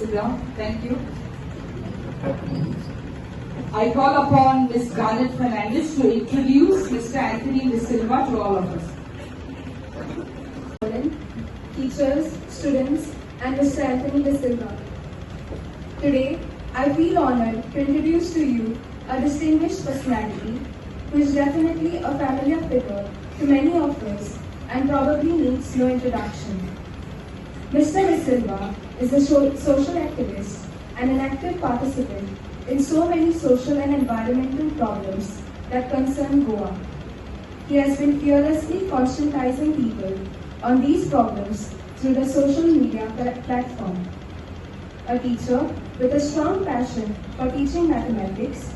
sit down. Thank you. I call upon Ms. Garnet Fernandez to introduce Mr. Anthony De Silva to all of us. Teachers, students, and Mr. Anthony De Silva. Today, I feel honored to introduce to you a distinguished personality who is definitely a familiar figure to many of us and probably needs no introduction. Mr. De Silva is a social activist and an active participant in so many social and environmental problems that concern Goa. He has been fearlessly conscientizing people on these problems through the social media platform. A teacher with a strong passion for teaching mathematics,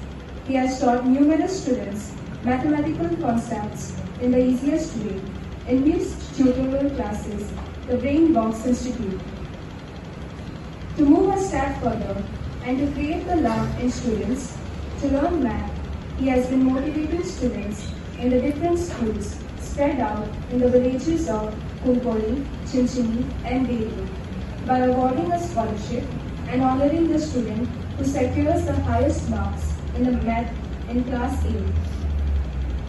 he has taught numerous students mathematical concepts in the easiest way in his tutorial classes, the Brain Box Institute. To move a step further and to create the love in students to learn math, he has been motivating students in the different schools spread out in the villages of Kulpoli, Chinchinim, and Delhi by awarding a scholarship and honoring the student who secures the highest marks in the math in class 8.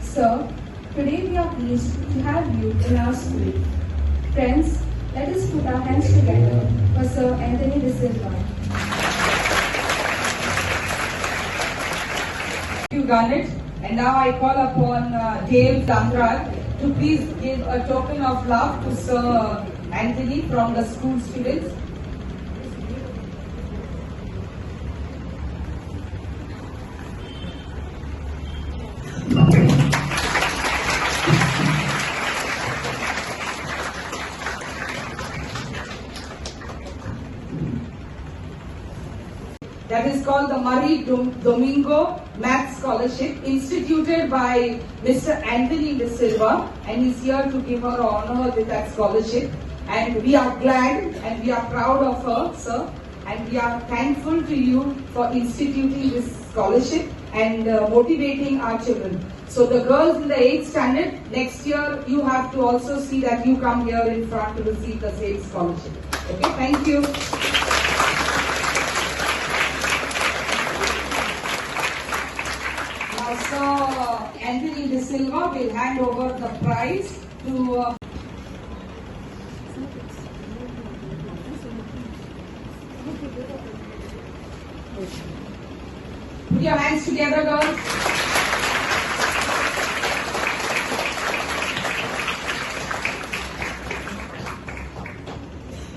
Sir, today we are pleased to have you in our school. Friends, let us put our hands together for Sir Anthony De Silva. Thank you, Garnet. And now I call upon Dave Damraj to please give a token of love to Sir Anthony from the school students. That is called the Murray Domingo Maths Scholarship, instituted by Mr. Anthony De Silva, and he's here to give her honor with that scholarship. And we are glad and we are proud of her, sir, and we are thankful to you for instituting this scholarship and motivating our children. So the girls in the 8th standard, next year you have to also see that you come here in front to receive the same scholarship. Okay, thank you. Now, Sir Anthony De Silva will hand over the prize to put your hands together, girls.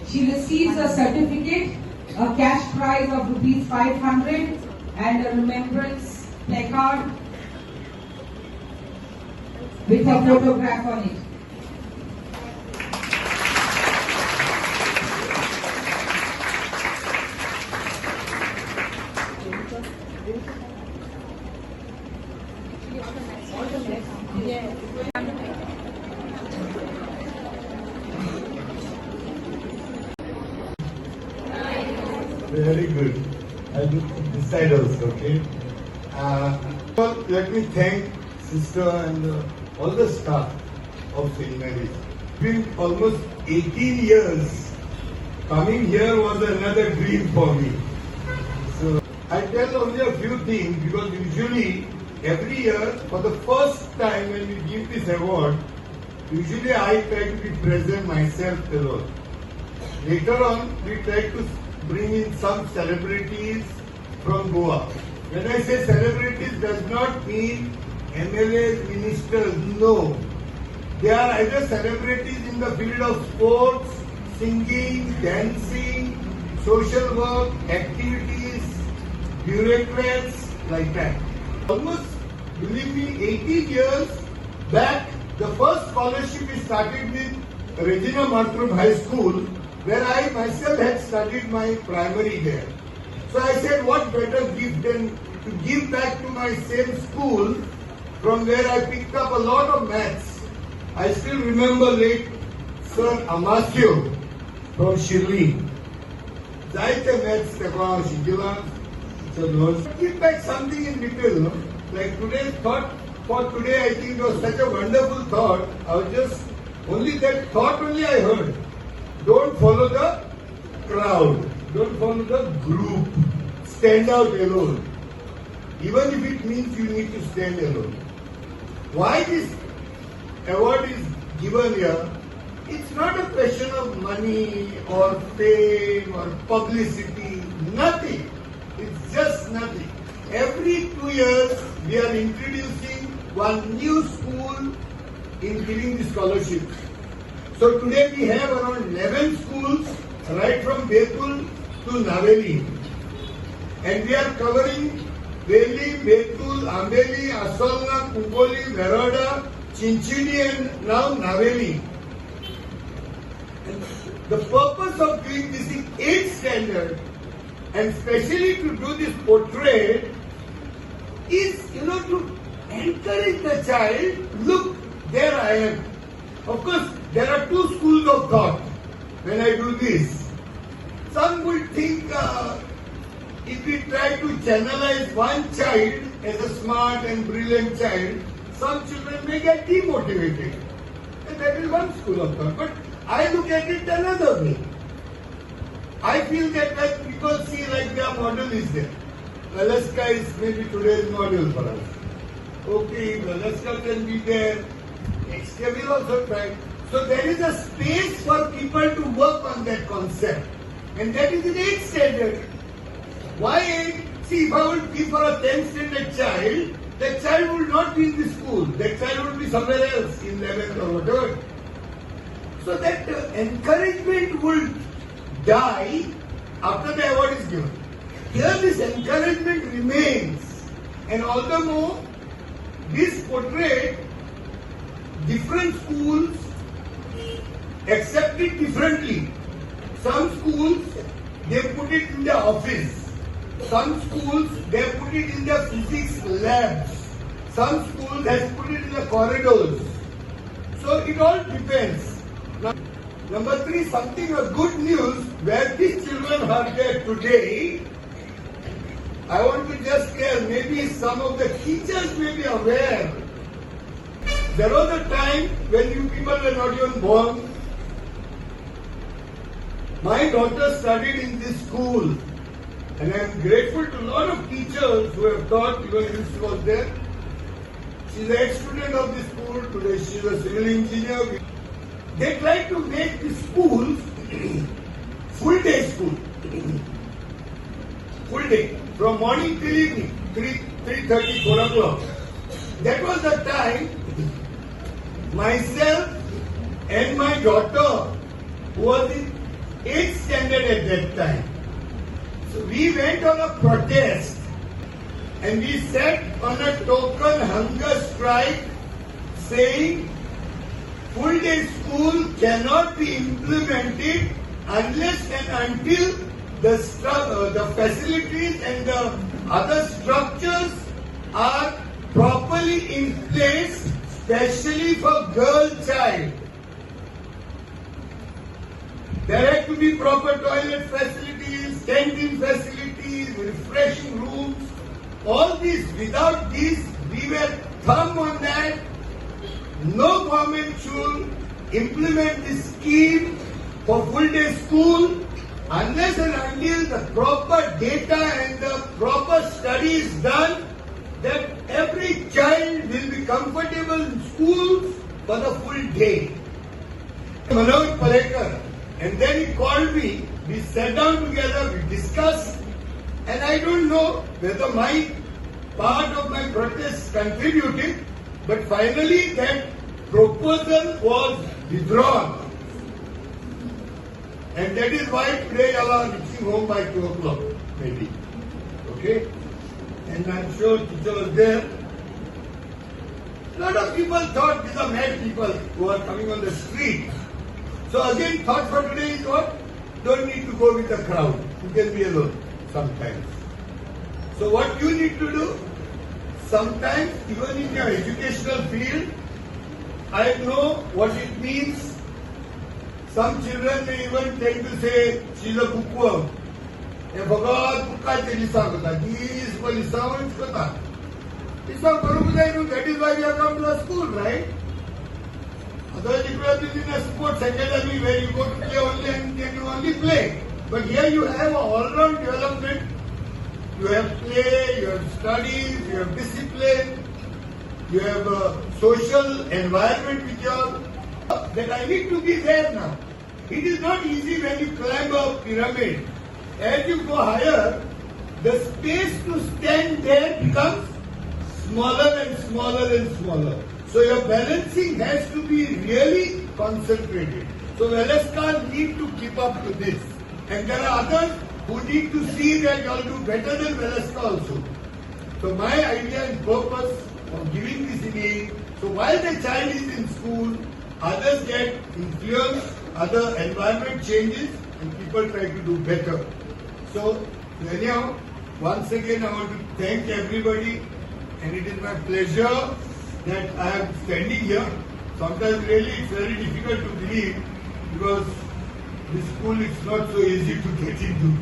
She receives a certificate, a cash prize of ₹500 and a remembrance placard with a photograph on it. Very good. I'll do this side also, okay? Let me thank sister and all the staff of St. Mary's. It's been almost 18 years. Coming here was another dream for me. So I tell only a few things because usually every year for the first time when we give this award, usually I try to be present myself alone. Later on we try to bring in some celebrities from Goa. When I say celebrities, does not mean MLAs, ministers, no. They are either celebrities in the field of sports, singing, dancing, social work, activities, bureaucrats, like that. Almost, believe me, 18 years back, the first scholarship is started with Regina Martrum High School, where I myself had studied my primary there. So I said, what better gift than to give back to my same school from where I picked up a lot of maths. I still remember late Sir Amasio from Shirley. Zaite maths tekwa shikila. So give back something in detail, no? Like today's thought for today, I think it was such a wonderful thought. I was just only that thought only I heard. Don't follow the crowd. don't follow the group. Stand out alone. Even if it means you need to stand alone. Why this award is given here? It's not a question of money or fame or publicity. Nothing. It's just nothing. Every 2 years we are introducing one new school in giving the scholarship. So today we have around 11 schools right from Betul to Naveli. And we are covering Delhi, Betul, Ambeli, Asalna, Kukoli, Veroda, Chinchinim and now Naveli. And the purpose of doing this in 8th standard and especially to do this portrait is, to encourage the child, look, there I am. Of course, there are two schools of thought when I do this. Some would think if we try to channelize one child as a smart and brilliant child, some children may get demotivated. And that is one school of thought. But I look at it another way. I feel that when people see like their model is there. Alaska is maybe today's model for us. Okay, Alaska can be there. Next year we'll also try. So there is a space for people to work on that concept. And that is in 8th standard. Why 8? See, if I would give for a 10th standard child, that child will not be in the school. That child will be somewhere else in 11th or whatever. So that encouragement will die after the award is given. Here this encouragement remains. And all the more, this portrait, different schools accept it differently. Some schools, they put it in the office. Some schools, they put it in the physics labs. Some schools has put it in the corridors. So it all depends. Now, number 3, something of good news, where these children are there today, I want to just tell, maybe some of the teachers may be aware. There was a time when you people were not even born. My daughter studied in this school, and I am grateful to a lot of teachers who have taught, even she was there. She's an ex-student of this school, today she's a civil engineer. They tried to make the schools full day school. Full day, from morning till evening, 3:30, 4 o'clock. That was the time myself and my daughter, who was in 8th standard at that time. So we went on a protest and we sat on a token hunger strike saying full day school cannot be implemented unless and until the facilities and the other structures are properly in place, especially for girl child. There had to be proper toilet facilities, canteen facilities, refreshing rooms. All these, without these, we were thumb on that. No government should implement this scheme for full day school unless and until the proper data and the proper study is done, that every child will be comfortable in schools for the full day. Manoj Palekar, and then he called me, we sat down together, we discussed, and I don't know whether my part of my protest contributed, but finally that proposal was withdrawn. And that is why today you are reaching home by 2 o'clock, maybe. Okay? And I'm sure teacher was there. A lot of people thought these are mad people who are coming on the street. So again, thought for today is what? Don't need to go with the crowd. You can be alone sometimes. So what you need to do? Sometimes, even in your educational field, I know what it means. Some children may even tend to say, she's a bookworm. And Bhagavad Bukka Lisa Kata. This for Lisa is Kata. Lisa Karubudai, that is why we have come to a school, right? Otherwise, if you have been in a sports academy where you go to play only and you only play. But here you have all-round development. You have play, you have studies, you have discipline, you have a social environment with your that I need to be there now. It is not easy when you climb a pyramid. As you go higher, the space to stand there becomes smaller and smaller and smaller. So your balancing has to be really concentrated. So Velasquez need to keep up to this. And there are others who need to see that you all do better than Velasquez also. So my idea and purpose of giving this inning, so while the child is in school, others get influenced, other environment changes, and people try to do better. So anyhow, once again I want to thank everybody, and it is my pleasure that I am standing here. Sometimes really it's very difficult to believe because this school is not so easy to get into.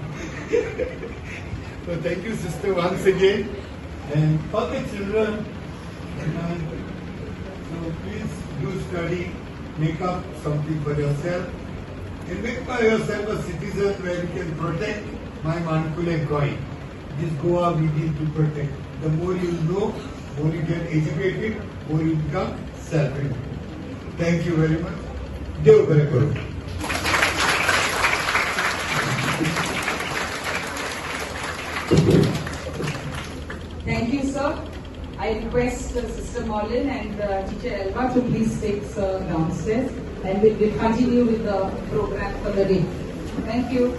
So thank you, sister, once again, and all the children. So please do study, make up something for yourself, and make for yourself a citizen where you can protect my Mankule coin. This Goa we need to protect. The more you know, more you get educated, more you become self-reliant. Thank you very much. Dev Bhare Karo. Thank you, sir. I request Sister Maureen and Teacher Elva to please take sir downstairs, and we will continue with the program for the day. Thank you.